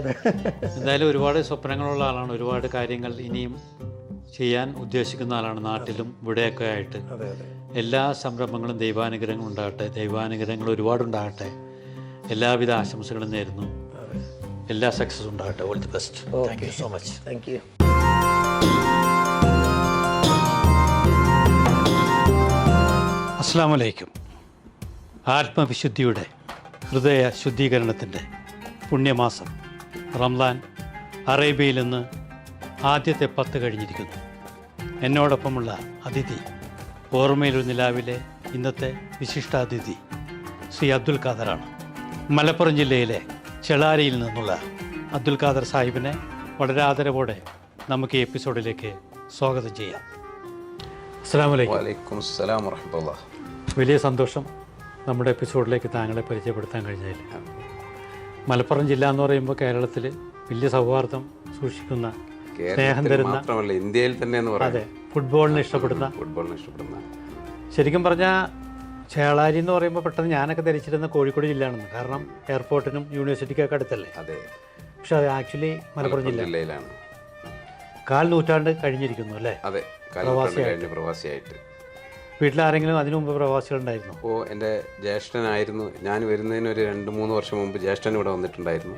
എന്തായാലും ഒരുപാട് സ്വപ്നങ്ങളുള്ള ആളാണ്. ഒരുപാട് കാര്യങ്ങൾ ഇനിയും ചെയ്യാൻ ഉദ്ദേശിക്കുന്ന ആളാണ് നാട്ടിലും ഇവിടെയൊക്കെ ആയിട്ട്. എല്ലാ സംരംഭങ്ങളും ദൈവാനുഗ്രഹങ്ങൾ ഉണ്ടാകട്ടെ. ദൈവാനുഗ്രഹങ്ങൾ ഒരുപാടുണ്ടാകട്ടെ. എല്ലാവിധ ആശംസകളും നേരുന്നു. എല്ലാ സക്സസ് ഉണ്ടാകട്ടെ. All the best. Thank you so much.
Thank you.
അസ്സലാമു അലൈക്കും. ആത്മവിശുദ്ധിയുടെ ഹൃദയ ശുദ്ധീകരണത്തിൻ്റെ പുണ്യമാസം റംസാൻ അറേബ്യയിൽ നിന്ന് ആദ്യത്തെ 10 കഴിഞ്ഞിരിക്കുന്നു. എന്നോടൊപ്പമുള്ള അതിഥി, ഓർമ്മയിലൊരു നിലാവിലെ ഇന്നത്തെ വിശിഷ്ടാതിഥി ശ്രീ അബ്ദുൽ ഖാദറാണ്. മലപ്പുറം ജില്ലയിലെ ചെളാരിയിൽ നിന്നുള്ള അബ്ദുൽ ഖാദർ സാഹിബിനെ വളരെ ആദരവോടെ നമുക്ക് ഈ എപ്പിസോഡിലേക്ക് സ്വാഗതം ചെയ്യാം. അസ്സലാമു അലൈക്കും.
വലൈക്കും അസ്സലാം വറഹ്മത്തുള്ളാഹി.
വലിയ സന്തോഷം നമ്മുടെ എപ്പിസോഡിലേക്ക് താങ്കളെ പരിചയപ്പെടുത്താൻ കഴിഞ്ഞതിൽ. മലപ്പുറം ജില്ല എന്ന് പറയുമ്പോൾ കേരളത്തിൽ വലിയ സൗഹാർദ്ദം സൂക്ഷിക്കുന്ന, സ്നേഹം തരുന്ന,
മാത്രമല്ല ഇന്ത്യയിൽ തന്നെ എന്ന് പറയാം.
അതെ, ഫുട്ബോളിനെ ഇഷ്ടപ്പെടുന്ന ശരിക്കും പറഞ്ഞാൽ ചേളാരി എന്ന് പറയുമ്പോൾ പെട്ടെന്ന് ഞാനൊക്കെ ധരിച്ചിരുന്ന കോഴിക്കോട് ജില്ലയാണെന്ന്. കാരണം എയർപോർട്ടിനും യൂണിവേഴ്സിറ്റിക്കൊക്കെ അടുത്തല്ലേ.
അതെ.
പക്ഷെ അത് ആക്ച്വലി മലപ്പുറം
ജില്ലയിലാണ്.
1/4 നൂറ്റാണ്ട് കഴിഞ്ഞിരിക്കുന്നു അല്ലേ?
അതെ, പ്രവാസിയായിട്ട്.
വീട്ടിലാരെങ്കിലും അതിനു മുമ്പ് പ്രവാസികളുണ്ടായിരുന്നു?
അപ്പോൾ എൻ്റെ ജ്യേഷ്ഠനായിരുന്നു. ഞാൻ വരുന്നതിന് ഒരു 2-3 വർഷം മുമ്പ് ജ്യേഷ്ഠൻ ഇവിടെ വന്നിട്ടുണ്ടായിരുന്നു.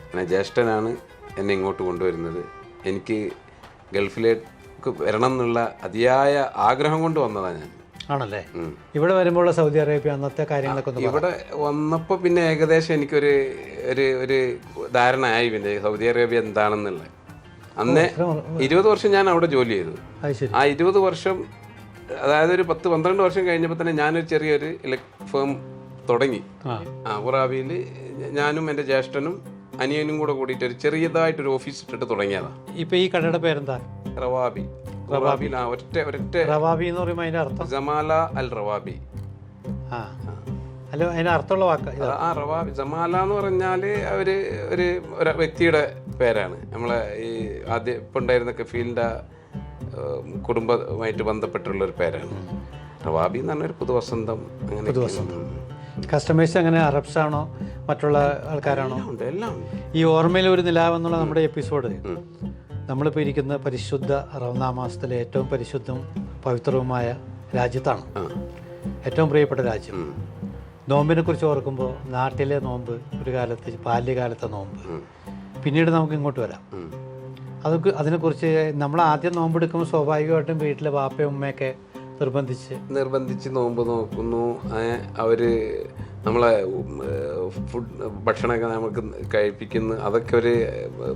അങ്ങനെ ജ്യേഷ്ഠനാണ് എന്നെ ഇങ്ങോട്ട് കൊണ്ടുവരുന്നത്. എനിക്ക് ഗൾഫിലേക്ക് വരണം എന്നുള്ള അതിയായ ആഗ്രഹം കൊണ്ട് വന്നതാണ് ഞാൻ.
ആണല്ലേ? ഇവിടെ വരുമ്പോൾ സൗദി അറേബ്യ അന്നത്തെ കാര്യങ്ങളൊക്കെ
ഇവിടെ വന്നപ്പോൾ പിന്നെ ഏകദേശം എനിക്കൊരു ഒരു ധാരണയായി പിന്നെ സൗദി അറേബ്യ എന്താണെന്നുള്ള. അന്ന് 20 വർഷം ഞാൻ അവിടെ ജോലി ചെയ്തു. ആ 20 വർഷം, അതായത് ഒരു 10-12 വർഷം കഴിഞ്ഞപ്പോൾ തന്നെ ഞാനൊരു ചെറിയൊരു ഫേം തുടങ്ങി. അബുദാബിയിൽ ഞാനും എൻ്റെ ജ്യേഷ്ഠനും അനിയനും കൂടെ കൂടിയിട്ട് ഒരു ചെറിയതായിട്ടൊരു ഓഫീസ് ഇട്ടിട്ട് തുടങ്ങിയതാണ്.
ഇപ്പൊ ഈ കടയുടെ പേരെന്താ?
റവാബി. റവാബിയിൽ ഒരൊറ്റ
റവാബി എന്ന് പറയുമ്പോൾ അതിന്റെ അർത്ഥം
ജമാല അൽ റവാബി.
അല്ല, അതിന്റെ അർത്ഥമുള്ള വാക്ക്
റവാബി. ജമാല എന്ന് പറഞ്ഞാൽ ഒരു വ്യക്തിയുടെ പേരാണ്. നമ്മളെ ഈ ആദ്യം ഇപ്പം ഉണ്ടായിരുന്ന കഫീലിൻ്റെ കുടുംബമായിട്ട് ബന്ധപ്പെട്ടുള്ളൊരു പേരാണ്. റവാബി എന്ന് പറഞ്ഞൊരു പുതുവസന്തം. അങ്ങനെ
കസ്റ്റമേഴ്സ് അങ്ങനെ അറബ്സ് ആണോ മറ്റുള്ള ആൾക്കാരാണോ?
എല്ലാം.
ഈ ഓർമ്മയിൽ ഒരു നിലാവെന്നുള്ള നമ്മുടെ എപ്പിസോഡ് നമ്മളിപ്പോൾ ഇരിക്കുന്ന പരിശുദ്ധ റമദാൻ മാസത്തിലെ ഏറ്റവും പരിശുദ്ധവും പവിത്രവുമായ രാജ്യത്താണ്. ഏറ്റവും പ്രിയപ്പെട്ട രാജ്യം. നോമ്പിനെ കുറിച്ച് ഓർക്കുമ്പോൾ നാട്ടിലെ നോമ്പ് ഒരു കാലത്ത് ബാല്യകാലത്തെ നോമ്പ്, പിന്നീട് നമുക്ക് ഇങ്ങോട്ട് വരാം. അതിനെക്കുറിച്ച് നമ്മൾ ആദ്യം നോമ്പെടുക്കുമ്പോൾ സ്വാഭാവികമായിട്ടും വീട്ടിലെ വാപ്പയും ഉമ്മയൊക്കെ നിർബന്ധിച്ച്
നോമ്പ് നോക്കുന്നു. അവർ നമ്മളെ ഭക്ഷണമൊക്കെ നമുക്ക് കഴിപ്പിക്കുന്നു. അതൊക്കെ ഒരു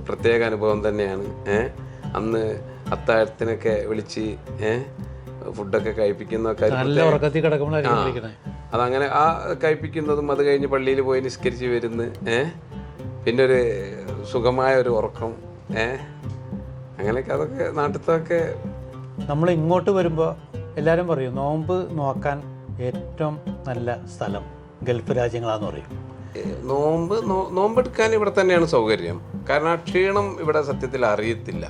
പ്രത്യേക അനുഭവം തന്നെയാണ്. അന്ന് അത്താഴത്തിനൊക്കെ വിളിച്ച് ഫുഡൊക്കെ കഴിപ്പിക്കുന്നതൊക്കെ അതങ്ങനെ ആ കഴിപ്പിക്കുന്നതും അത് കഴിഞ്ഞ് പള്ളിയിൽ പോയി നിസ്കരിച്ച് വരുന്നു. പിന്നെ ഒരു സുഖമായ ഒരു ഉറക്കം. അങ്ങനെയൊക്കെ അതൊക്കെ നാട്ടിലൊക്കെ.
നമ്മൾ ഇങ്ങോട്ട് വരുമ്പോൾ എല്ലാവരും പറയും നോമ്പ് നോക്കാൻ ഏറ്റവും നല്ല സ്ഥലം ഗൾഫ് രാജ്യങ്ങളാന്ന് പറയും.
നോമ്പെടുക്കാൻ ഇവിടെ തന്നെയാണ് സൗകര്യം. കാരണം ആ ക്ഷീണം ഇവിടെ സത്യത്തിൽ അറിയത്തില്ല.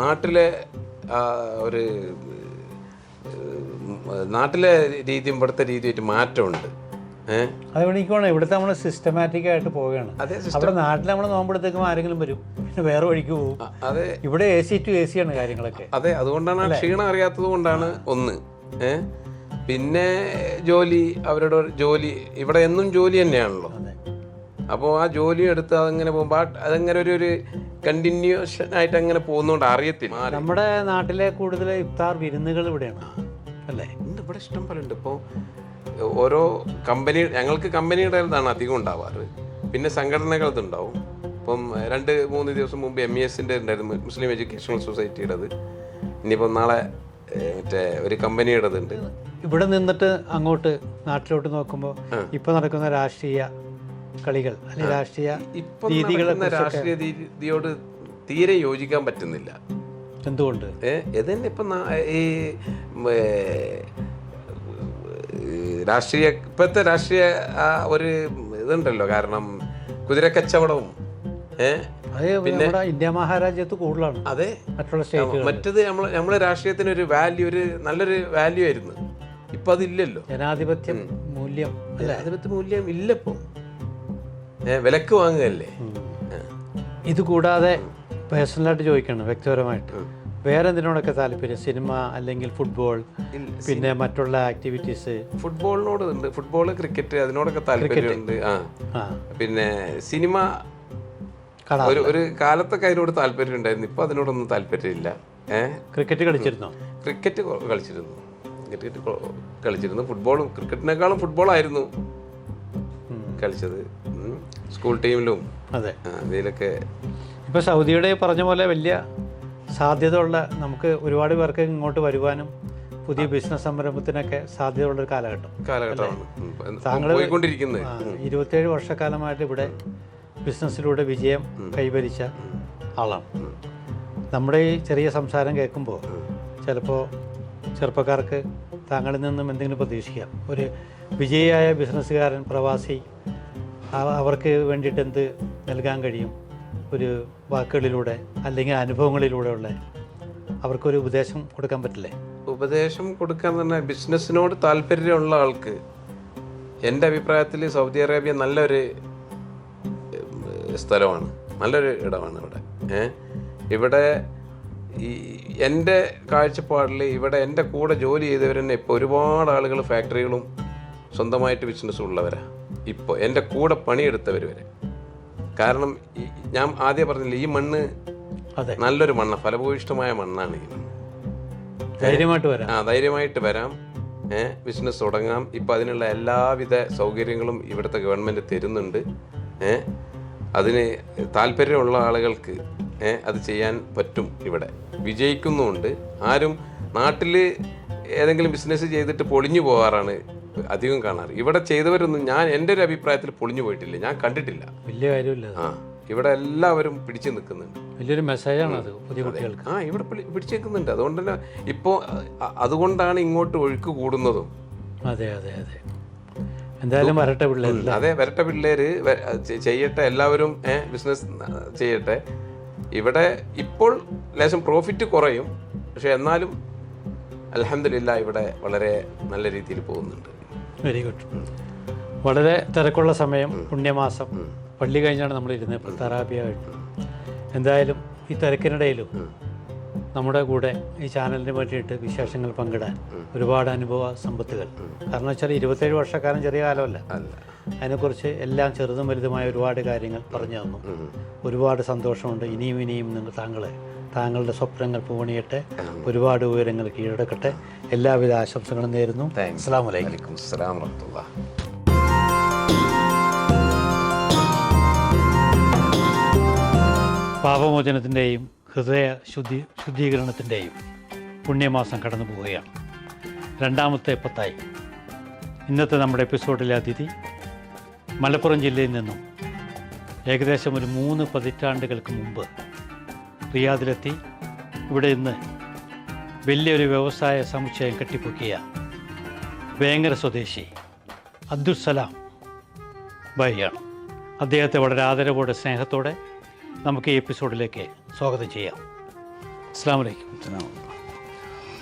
നാട്ടിലെ നാട്ടിലെ രീതിയും ഇവിടുത്തെ രീതിയായിട്ട് മാറ്റമുണ്ട്.
അതുകൊണ്ട് എനിക്കാണ് ഇവിടുത്തെ നമ്മൾ സിസ്റ്റമാറ്റിക് ആയിട്ട് പോവുകയാണ്. അവിടെ നാട്ടിൽ നമ്മൾ നോമ്പെടുത്തേക്കുമ്പോൾ ആരെങ്കിലും വരും, പിന്നെ വേറെ വഴിക്ക് പോകും.
അതെ,
ഇവിടെ AC to AC ആണ് കാര്യങ്ങളൊക്കെ.
അതെ, അതുകൊണ്ടാണ് ആ ക്ഷീണം അറിയാത്തത് കൊണ്ടാണ് ഒന്ന്. പിന്നെ അവരുടെ ജോലി ഇവിടെ എന്നും ജോലി തന്നെയാണല്ലോ. അപ്പോൾ ആ ജോലി എടുത്ത് അതങ്ങനെ പോകുമ്പോൾ അതങ്ങനെ ഒരു കണ്ടിന്യൂഷൻ ആയിട്ട് അങ്ങനെ പോകുന്നതുകൊണ്ട് അറിയത്തില്ല.
നമ്മുടെ നാട്ടിലെ കൂടുതൽ ഇഫ്താർ വിരുന്നുകൾ ഇവിടെയാണ് അല്ലേ?
ഇവിടെ ഇഷ്ടം പോലെ ഉണ്ട്. ഇപ്പോൾ ഓരോ ഞങ്ങൾക്ക് കമ്പനിയുടെ ഇതാണ് അധികം ഉണ്ടാവാറ്. പിന്നെ സംഘടനകളതുണ്ടാവും. ഇപ്പം 2-3 ദിവസം മുമ്പ് MESൻ്റെ ഉണ്ടായിരുന്നു, മുസ്ലിം എഡ്യൂക്കേഷണൽ സൊസൈറ്റിയുടേത്. ഇനിയിപ്പം നാളെ മറ്റേ ഒരു കമ്പനിയുടേതുണ്ട്.
ഇവിടെ നിന്നിട്ട് അങ്ങോട്ട് നാട്ടിലോട്ട് നോക്കുമ്പോൾ ഇപ്പൊ നടക്കുന്ന രാഷ്ട്രീയ കളികൾ അല്ലെങ്കിൽ രാഷ്ട്രീയ
രീതിയോട് തീരെ യോജിക്കാൻ പറ്റുന്നില്ല.
എന്തുകൊണ്ട്?
ഇതന്നെ ഇപ്പം ഈ രാഷ്ട്രീയ ഇപ്പോഴത്തെ രാഷ്ട്രീയ ഒരു ഇതുണ്ടല്ലോ. കാരണം കുതിരക്കച്ചവടവും
പിന്നെ ഇന്ത്യ മഹാരാജ്യത്ത് കൂടുതലാണ്.
അതെ,
മറ്റുള്ള സ്റ്റേറ്റുകൾ.
മറ്റത് നമ്മളെ രാഷ്ട്രീയത്തിന് ഒരു വാല്യൂ, ഒരു നല്ലൊരു വാല്യൂ ആയിരുന്നു. ഇപ്പൊ അതില്ലല്ലോ.
ജനാധിപത്യ മൂല്യം
ഇല്ല. ഇപ്പൊ വിലക്ക് വാങ്ങുകയല്ലേ.
ഇത് കൂടാതെ പേഴ്സണലായിട്ട് ചോദിക്കണം, വ്യക്തിപരമായിട്ട് വേറെ എന്തിനോടൊക്കെ താല്പര്യം? സിനിമ അല്ലെങ്കിൽ ഫുട്ബോൾ, പിന്നെ മറ്റുള്ള ആക്ടിവിറ്റീസ്?
ഫുട്ബോളിനോട് ഉണ്ട്. ഫുട്ബോൾ, ക്രിക്കറ്റ് അതിനോടൊക്കെ താല്പര്യമുണ്ട്. പിന്നെ സിനിമ ഒരു കാലത്തൊക്കെ അതിനോട് താല്പര്യം ഉണ്ടായിരുന്നു. ഇപ്പൊ അതിനോടൊന്നും താല്പര്യമില്ല.
ക്രിക്കറ്റ് കളിച്ചിരുന്നോ?
ക്രിക്കറ്റ് കളിച്ചിരുന്നു. ഫുട്ബോളും ക്രിക്കറ്റിനേക്കാളും ഫുട്ബോളായിരുന്നു കളിച്ചത്. സ്കൂൾ ടീമിലും
അതെ
അതിലൊക്കെ.
ഇപ്പൊ സൗദിയുടെ പറഞ്ഞ പോലെ വലിയ സാധ്യത ഉള്ള, നമുക്ക് ഒരുപാട് പേർക്ക് ഇങ്ങോട്ട് വരുവാനും പുതിയ ബിസിനസ് സംരംഭത്തിനൊക്കെ സാധ്യതയുള്ളൊരു കാലഘട്ടമാണ്. താങ്കൾ 27 വർഷക്കാലമായിട്ട് ഇവിടെ ബിസിനസ്സിലൂടെ വിജയം കൈവരിച്ച ആളാണ്. നമ്മുടെ ഈ ചെറിയ സംസാരം കേൾക്കുമ്പോൾ ചിലപ്പോൾ ചെറുപ്പക്കാർക്ക് താങ്കളിൽ നിന്നും എന്തെങ്കിലും പ്രതീക്ഷിക്കാം. ഒരു വിജയിയായ ബിസിനസ്സുകാരൻ, പ്രവാസി, അവർക്ക് വേണ്ടിയിട്ട് എന്ത് നൽകാൻ കഴിയും? ഒരു വാക്കുകളിലൂടെ അല്ലെങ്കിൽ അനുഭവങ്ങളിലൂടെയുള്ള അവർക്കൊരു ഉപദേശം കൊടുക്കാൻ പറ്റില്ലേ?
ഉപദേശം കൊടുക്കാൻ തന്നെ ബിസിനസ്സിനോട് താല്പര്യമുള്ള ആൾക്ക് എൻ്റെ അഭിപ്രായത്തിൽ സൗദി അറേബ്യ നല്ലൊരു സ്ഥലമാണ്, നല്ലൊരു ഇടമാണ്. ഇവിടെ എൻ്റെ കാഴ്ചപ്പാടിൽ ഇവിടെ എൻ്റെ കൂടെ ജോലി ചെയ്തവർ തന്നെ ഇപ്പോൾ ഒരുപാട് ആളുകൾ ഫാക്ടറികളും സ്വന്തമായിട്ട് ബിസിനസ്സും ഉള്ളവരാണ്. ഇപ്പോൾ എൻ്റെ കൂടെ പണിയെടുത്തവർ വരെ. കാരണം ഞാൻ ആദ്യം പറഞ്ഞില്ല, ഈ മണ്ണ് നല്ലൊരു മണ്ണാണ്, ഫലഭൂയിഷ്ടമായ മണ്ണാണ് ഈ മണ്ണ്. ധൈര്യമായിട്ട് വരാം, ബിസിനസ് തുടങ്ങാം. ഇപ്പം അതിനുള്ള എല്ലാവിധ സൗകര്യങ്ങളും ഇവിടുത്തെ ഗവൺമെൻറ് തരുന്നുണ്ട്. അതിന് താല്പര്യമുള്ള ആളുകൾക്ക് അത് ചെയ്യാൻ പറ്റും. ഇവിടെ വിജയിക്കുന്നുമുണ്ട്. ആരും നാട്ടിൽ ഏതെങ്കിലും ബിസിനസ് ചെയ്തിട്ട് പൊളിഞ്ഞു പോകാറാണ് അധികം കാണാറ്. ഇവിടെ ചെയ്തവരൊന്നും എൻ്റെ ഒരു അഭിപ്രായത്തിൽ പൊളിഞ്ഞു പോയിട്ടില്ല, ഞാൻ കണ്ടിട്ടില്ല.
വലിയ കാര്യമില്ല.
ഇവിടെ എല്ലാവരും പിടിച്ചു നിൽക്കുന്നുണ്ട്.
വലിയൊരു മെസ്സേജാണ് അത് പുതിയ കുട്ടികൾക്ക്.
ഇവിടെ പിടിച്ചു നിൽക്കുന്നുണ്ട്. അതുകൊണ്ട് തന്നെ ഇപ്പോൾ അതുകൊണ്ടാണ് ഇങ്ങോട്ട് ഒഴുക്ക് കൂടുന്നതും.
അതെ അതെ അതെ. എന്തായാലും വരട്ടെ പിള്ളേർ.
അതെ, വരട്ടെ പിള്ളേര് ചെയ്യട്ടെ, എല്ലാവരും ബിസിനസ് ചെയ്യട്ടെ. ഇവിടെ ഇപ്പോൾ ലേശം പ്രോഫിറ്റ് കുറയും, പക്ഷെ എന്നാലും അൽഹംദുലില്ലാ ഇവിടെ വളരെ നല്ല രീതിയിൽ പോകുന്നുണ്ട്.
Very good. വളരെ തിരക്കുള്ള സമയം, പുണ്യമാസം, പള്ളി കഴിഞ്ഞാണ് നമ്മൾ ഇരുന്നത് ഇപ്പോൾ തറാബിയായിട്ട്. എന്തായാലും ഈ തിരക്കിനിടയിലും നമ്മുടെ കൂടെ ഈ ചാനലിന് വേണ്ടിയിട്ട് വിശേഷങ്ങൾ പങ്കിടാൻ ഒരുപാട് അനുഭവ സമ്പത്തുകൾ. കാരണം വെച്ചാൽ 27 വർഷക്കാലം ചെറിയ കാലമല്ല. അതിനെക്കുറിച്ച് എല്ലാം ചെറുതും വലുതുമായ ഒരുപാട് കാര്യങ്ങൾ പറഞ്ഞു തന്നു. ഒരുപാട് സന്തോഷമുണ്ട്. ഇനിയും ഇനിയും താങ്കളുടെ സ്വപ്നങ്ങൾ പൂവണിയട്ടെ, ഒരുപാട് ഉയരങ്ങൾ കീഴടക്കട്ടെ. എല്ലാവിധ ആശംസകളും നേരുന്നു. അസ്സലാമു അലൈക്കും.
അസ്സലാമു വറഹ്മത്തുള്ളാഹി.
പാപമോചനത്തിൻ്റെയും ഹൃദയ ശുദ്ധീകരണത്തിൻ്റെയും പുണ്യമാസം കടന്നു പോവുകയാണ്. രണ്ടാമത്തെ പത്തായി. ഇന്നത്തെ നമ്മുടെ എപ്പിസോഡിലെ അതിഥി മലപ്പുറം ജില്ലയിൽ നിന്നും ഏകദേശം ഒരു 3 പതിറ്റാണ്ടുകൾക്ക് മുമ്പ് റിയാദിലെത്തി ഇവിടെ ഇന്ന് വലിയൊരു വ്യവസായ സമുച്ചയം കെട്ടിപ്പൊക്കിയ വേങ്ങര സ്വദേശി അബ്ദുസ്സലാം ഭായിയാണ്. അദ്ദേഹത്തെ വളരെ ആദരവോടെ സ്നേഹത്തോടെ നമുക്ക് ഈ എപ്പിസോഡിലേക്ക് സ്വാഗതം ചെയ്യാം. അസ്സലാമു അലൈക്കും.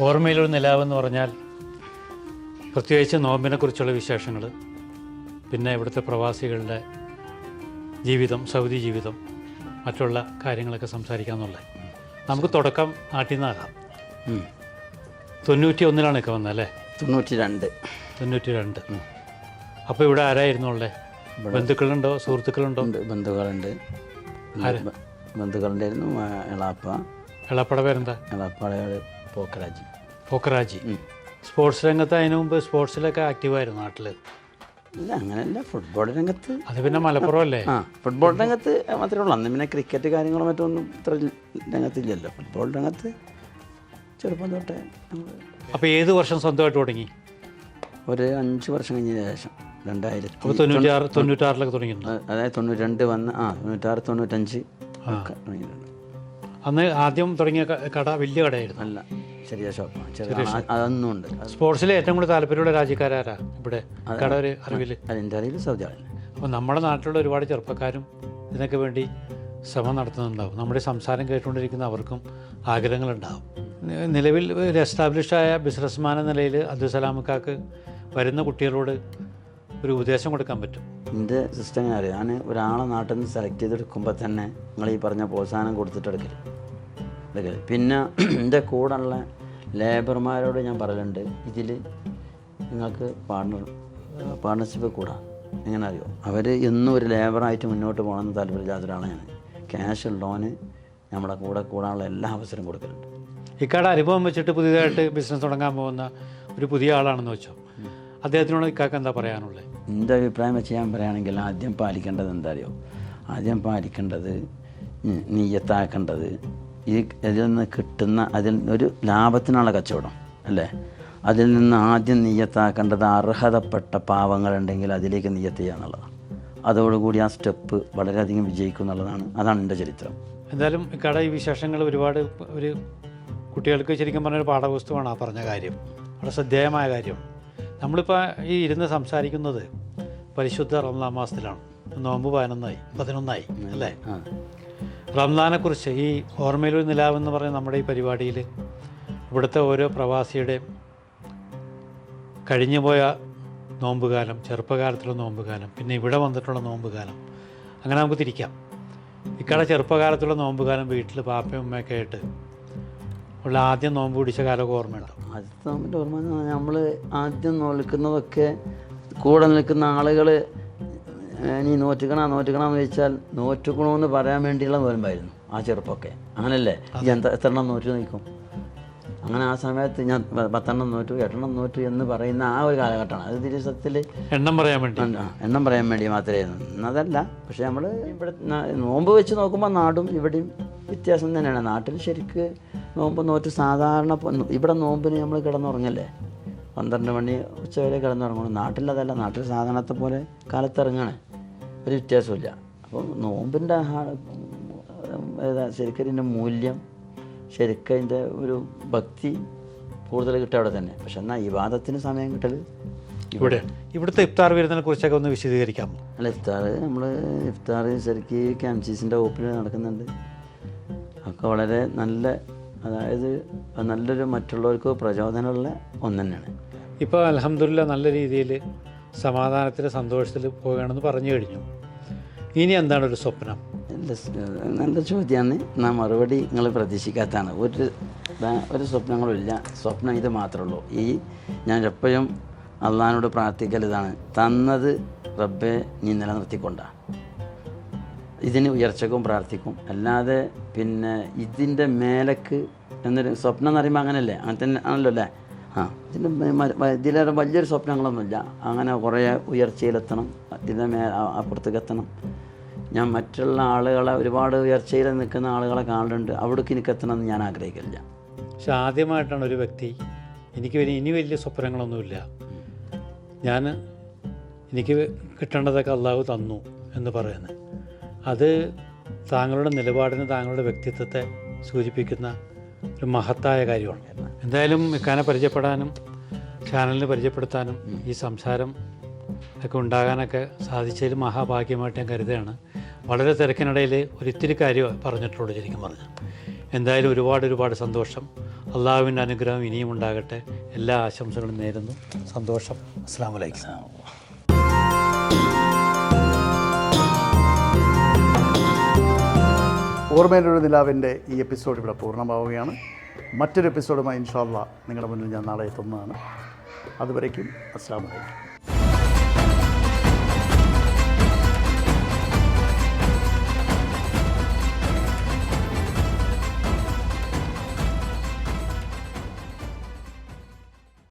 ഓർമ്മയിലൊരു നിലാവെന്ന് പറഞ്ഞാൽ പ്രത്യേകിച്ച് നോമ്പിനെക്കുറിച്ചുള്ള വിശേഷങ്ങൾ, പിന്നെ ഇവിടുത്തെ പ്രവാസികളുടെ ജീവിതം, സൗദി ജീവിതം, മറ്റുള്ള കാര്യങ്ങളൊക്കെ സംസാരിക്കാമെന്നുള്ളത്. നമുക്ക് തുടക്കം നാട്ടിൽ നിന്നാകാം. 91 ഒക്കെ വന്നല്ലേ?
92.
അപ്പോൾ ഇവിടെ ആരായിരുന്നു ഉള്ളത്? ബന്ധുക്കളുണ്ടോ, സുഹൃത്തുക്കളുണ്ടോ?
ബന്ധുക്കളുണ്ടായിരുന്നു.
എളാപ്പയുടെ പേരെന്താ?
എളാപ്പയുടെ
പോക്കറാജി. സ്പോർട്സ് രംഗത്ത് അതിനു മുമ്പ് സ്പോർട്സിലൊക്കെ ആക്റ്റീവായിരുന്നു നാട്ടിൽ?
ഇല്ല, അങ്ങനെയല്ല. ഫുട്ബോൾ രംഗത്ത്.
അത് പിന്നെ മലപ്പുറം അല്ലേ?
ഫുട്ബോൾ രംഗത്ത് മാത്രമേ ഉള്ളൂ. അന്ന് പിന്നെ ക്രിക്കറ്റ് കാര്യങ്ങളോ മറ്റൊന്നും ഇത്ര രംഗത്തില്ലല്ലോ. ഫുട്ബോൾ രംഗത്ത് ചെറുപ്പം തൊട്ടേ.
അപ്പോൾ ഏത് വർഷം സ്വന്തമായിട്ട് തുടങ്ങി?
ഒരു 5 വർഷം കഴിഞ്ഞതിന് ശേഷം 2000.
അപ്പോൾ 96 തുടങ്ങിയിരുന്നു.
അതായത് 92 വന്ന് 96, 95 ഒക്കെ തുടങ്ങിയിട്ടുണ്ട്.
അന്ന് ആദ്യം തുടങ്ങിയ കട വലിയ കടയായിരുന്നു?
അല്ല, ചെറിയ ഷോപ്പാണ്. ചെറിയ അതൊന്നും ഉണ്ട്.
സ്പോർട്സിൽ ഏറ്റവും കൂടുതൽ താല്പര്യമുള്ള രാജ്യക്കാരാരാ ഇവിടെ കട ഒരു അറിവിൽ?
അതിൻ്റെ അറിവിൽ സൗദി ആണ്.
അപ്പോൾ നമ്മുടെ നാട്ടിലുള്ള ഒരുപാട് ചെറുപ്പക്കാരും ഇതിനൊക്കെ വേണ്ടി ശ്രമം നടത്തുന്നുണ്ടാവും. നമ്മുടെ സംസാരം കേട്ടുകൊണ്ടിരിക്കുന്ന അവർക്കും ആഗ്രഹങ്ങളുണ്ടാവും. നിലവിൽ ഒരു എസ്റ്റാബ്ലിഷ്ഡായ ബിസിനസ്മാൻ എന്ന നിലയിൽ അബ്ദുസ്സലാമക്കാക്ക് വരുന്ന കുട്ടികളോട് ഒരു ഉപദേശം കൊടുക്കാൻ പറ്റും?
എൻ്റെ സിസ്റ്റം എങ്ങനെ അറിയാം? ഞാൻ ഒരാളെ നാട്ടിൽ നിന്ന് സെലക്ട് ചെയ്തെടുക്കുമ്പോൾ തന്നെ നിങ്ങൾ ഈ പറഞ്ഞ പ്രോത്സാഹനം കൊടുത്തിട്ട് എടുക്കൽ. പിന്നെ എൻ്റെ കൂടെയുള്ള ലേബർമാരോട് ഞാൻ പറയലുണ്ട്, ഇതിൽ നിങ്ങൾക്ക് പാർട്ണർഷിപ്പ് കൂടാം. എങ്ങനെ അറിയോ? അവർ എന്നും ഒരു ലേബറായിട്ട് മുന്നോട്ട് പോകണമെന്ന് താല്പര്യമില്ലാത്ത ഒരാളാണ്. ക്യാഷ് ഉള്ളവന് നമ്മുടെ കൂടെ കൂടാനുള്ള എല്ലാ അവസരവും കൊടുക്കലുണ്ട്.
ഇക്കാടെ അനുഭവം വെച്ചിട്ട് പുതിയതായിട്ട് ബിസിനസ് തുടങ്ങാൻ പോകുന്ന ഒരു പുതിയ ആളാണെന്ന് വെച്ചോ, അദ്ദേഹത്തിനോട് ഇക്കാക്ക് എന്താ പറയാനുള്ളത്?
എൻ്റെ അഭിപ്രായം വെച്ച് ഞാൻ പറയുകയാണെങ്കിൽ ആദ്യം പാലിക്കേണ്ടത് എന്താ അറിയോ? ആദ്യം പാലിക്കേണ്ടത്, നിയ്യത്താക്കേണ്ടത്, ഇതിൽ നിന്ന് കിട്ടുന്ന അതിൽ ഒരു ലാഭത്തിനുള്ള കച്ചവടം അല്ലേ, അതിൽ നിന്ന് ആദ്യം നിയ്യത്താക്കേണ്ടത് അർഹതപ്പെട്ട പാവങ്ങളുണ്ടെങ്കിൽ അതിലേക്ക് നിയ്യത്ത് ചെയ്യുക എന്നുള്ളതാണ്. അതോടുകൂടി ആ സ്റ്റെപ്പ് വളരെയധികം വിജയിക്കും എന്നുള്ളതാണ്. അതാണ് എൻ്റെ ചരിത്രം.
എന്തായാലും ഇക്കാടെ ഈ വിശേഷങ്ങൾ ഒരുപാട് ഒരു കുട്ടികൾക്ക് ശരിക്കും പറഞ്ഞൊരു പാഠപുസ്തകമാണ് ആ പറഞ്ഞ കാര്യം. വളരെ ശ്രദ്ധേയമായ കാര്യം. നമ്മളിപ്പോൾ ഈ ഇരുന്ന് സംസാരിക്കുന്നത് പരിശുദ്ധ റംസാൻ മാസത്തിലാണ്. നോമ്പ് 11ആയി അല്ലേ? റംസാനെക്കുറിച്ച് ഈ ഓർമ്മയിലൊരു നിലാവെന്ന് പറയുന്ന നമ്മുടെ ഈ പരിപാടിയിൽ ഇവിടുത്തെ ഓരോ പ്രവാസിയുടെയും കഴിഞ്ഞുപോയ നോമ്പുകാലം, ചെറുപ്പകാലത്തുള്ള നോമ്പുകാലം, പിന്നെ ഇവിടെ വന്നിട്ടുള്ള നോമ്പുകാലം, അങ്ങനെ നമുക്ക് തിരിക്കാം. ഇക്കടെ ചെറുപ്പകാലത്തുള്ള നോമ്പുകാലം വീട്ടിൽ പാപ്പയും ഉമ്മയൊക്കെ ആയിട്ട് ഉള്ള ആദ്യം നോമ്പ് പിടിച്ച കാലമൊക്കെ ഓർമ്മയുണ്ടോ?
ആദ്യത്തെ നോമ്പിൻ്റെ ഓർമ്മ എന്ന് പറഞ്ഞാൽ നമ്മൾ ആദ്യം നോൽക്കുന്നതൊക്കെ കൂടെ നിൽക്കുന്ന ആളുകൾ നീ നോറ്റുക്കണമെന്ന് ചോദിച്ചാൽ നോറ്റുക്കണമെന്ന് പറയാൻ വേണ്ടിയുള്ള നോൽമ്പായിരുന്നു ആ ചെറുപ്പമൊക്കെ. അങ്ങനല്ലേ? ഈ എത്ര എണ്ണം നോറ്റ് നിൽക്കും? അങ്ങനെ ആ സമയത്ത് ഞാൻ 10 എണ്ണം നോറ്റു, 8 എണ്ണം നോറ്റു എന്ന് പറയുന്ന ആ ഒരു കാലഘട്ടമാണ്. അത് ദിവസത്തിൽ
എണ്ണം പറയാൻ
വേണ്ടി മാത്രമേ. അതല്ല, പക്ഷേ നമ്മൾ ഇവിടെ നോമ്പ് വെച്ച് നോക്കുമ്പോൾ നാടും ഇവിടെയും വ്യത്യാസം തന്നെയാണ്. നാട്ടിൽ ശരിക്ക് നോമ്പ് നോറ്റ് സാധാരണ ഇവിടെ നോമ്പിന് നമ്മൾ കിടന്നുറങ്ങല്ലേ, 12 മണി ഉച്ചവരെ കിടന്നുറങ്ങണം. നാട്ടിലതല്ല, നാട്ടിൽ സാധാരണത്തെ പോലെ കാലത്തിറങ്ങണേ, ഒരു വ്യത്യാസമില്ല. അപ്പോൾ നോമ്പിൻ്റെ ശരിക്കും ഇതിൻ്റെ മൂല്യം, ശരിക്കും അതിൻ്റെ ഒരു ഭക്തി കൂടുതൽ കിട്ടുക അവിടെ തന്നെ. പക്ഷെ എന്നാൽ ഇബാദത്തിന് സമയം കിട്ടൽ
ഇവിടുത്തെ ഇഫ്താർ വിരുന്നിനെ കുറിച്ചൊക്കെ ഒന്ന് വിശദീകരിക്കാമോ?
അല്ല, ഇഫ്താർ ശരിക്കും ക്യാംസീസിൻ്റെ ഓപ്പിൽ നടക്കുന്നുണ്ട്. ഒക്കെ വളരെ നല്ല, അതായത് നല്ലൊരു മറ്റുള്ളവർക്ക് പ്രചോദനമുള്ള ഒന്ന് തന്നെയാണ്.
ഇപ്പോൾ അൽഹംദുലില്ലാ നല്ല രീതിയിൽ സമാധാനത്തിൽ സന്തോഷത്തിൽ പോവുകയാണെന്ന് പറഞ്ഞു കഴിഞ്ഞു. ഇനി എന്താണ് ഒരു സ്വപ്നം?
നല്ല ചോദ്യമാണ്. എന്നാൽ മറുപടി നിങ്ങൾ പ്രതീക്ഷിക്കാത്തതാണ്. ഒരു സ്വപ്നങ്ങളും ഇല്ല. സ്വപ്നം ഇത് മാത്രമേ ഉള്ളൂ. ഞാൻ എപ്പോഴും അള്ളാഹിനോട് പ്രാർത്ഥിക്കൽ ഇതാണ്: തന്നത് റബ്ബെ നീ നിലനിർത്തിക്കൊണ്ടാണ്. ഇതിന് ഉയർച്ചക്കും പ്രാർത്ഥിക്കും. അല്ലാതെ പിന്നെ ഇതിൻ്റെ മേലേക്ക് എന്നൊരു സ്വപ്നം എന്ന് പറയുമ്പോൾ അങ്ങനെയല്ലേ, അങ്ങനെ തന്നെ ആണല്ലോ അല്ലേ? ഇതിലേറെ വലിയൊരു സ്വപ്നങ്ങളൊന്നുമില്ല. അങ്ങനെ കുറേ ഉയർച്ചയിലെത്തണം, ഇതിൻ്റെ അപ്പുറത്തേക്ക് എത്തണം. ഞാൻ മറ്റുള്ള ആളുകളെ, ഒരുപാട് ഉയർച്ചയിൽ നിൽക്കുന്ന ആളുകളെ കാണുന്നുണ്ട്, അവിടേക്ക് എനിക്ക് എത്തണം എന്ന് ഞാൻ ആഗ്രഹിക്കില്ല.
പക്ഷെ ആദ്യമായിട്ടാണ് ഒരു വ്യക്തി എനിക്ക് ഇനി വലിയ സ്വപ്നങ്ങളൊന്നുമില്ല, എനിക്ക് കിട്ടേണ്ടതൊക്കെ അള്ളാഹു തന്നു എന്ന് പറയുന്നത്. അത് താങ്കളുടെ നിലപാടിന്, താങ്കളുടെ വ്യക്തിത്വത്തെ സൂചിപ്പിക്കുന്ന ഒരു മഹത്തായ കാര്യമാണ്. എന്തായാലും ഇക്കാനെ പരിചയപ്പെടാനും ചാനലിനെ പരിചയപ്പെടുത്താനും ഈ സംസാരം ഒക്കെ ഉണ്ടാകാനൊക്കെ സാധിച്ചതിൽ മഹാഭാഗ്യമായിട്ട് ഞാൻ കരുതുകയാണ്. വളരെ തിരക്കിനിടയിൽ ഒരിത്തിരി കാര്യം പറഞ്ഞിട്ടുള്ളൂ ശരിക്കും പറഞ്ഞു. എന്തായാലും ഒരുപാട് സന്തോഷം. അള്ളാഹുവിൻ്റെ അനുഗ്രഹം ഇനിയും ഉണ്ടാകട്ടെ. എല്ലാ ആശംസകളും നേരുന്നു. സന്തോഷം. അസ്സലാമു അലൈക്കും.
ഓർമ്മയുടെ ഒരു നിലാവിൻ്റെ ഈ എപ്പിസോഡ് ഇവിടെ പൂർണ്ണമാവുകയാണ്. മറ്റൊരു എപ്പിസോഡുമായി ഇൻഷാ അല്ലാഹ് നിങ്ങളുടെ മുന്നിൽ ഞാൻ നാളെ എത്തുന്നതാണ്. അതുവരേക്കും അസ്സലാമു അലൈക്കും.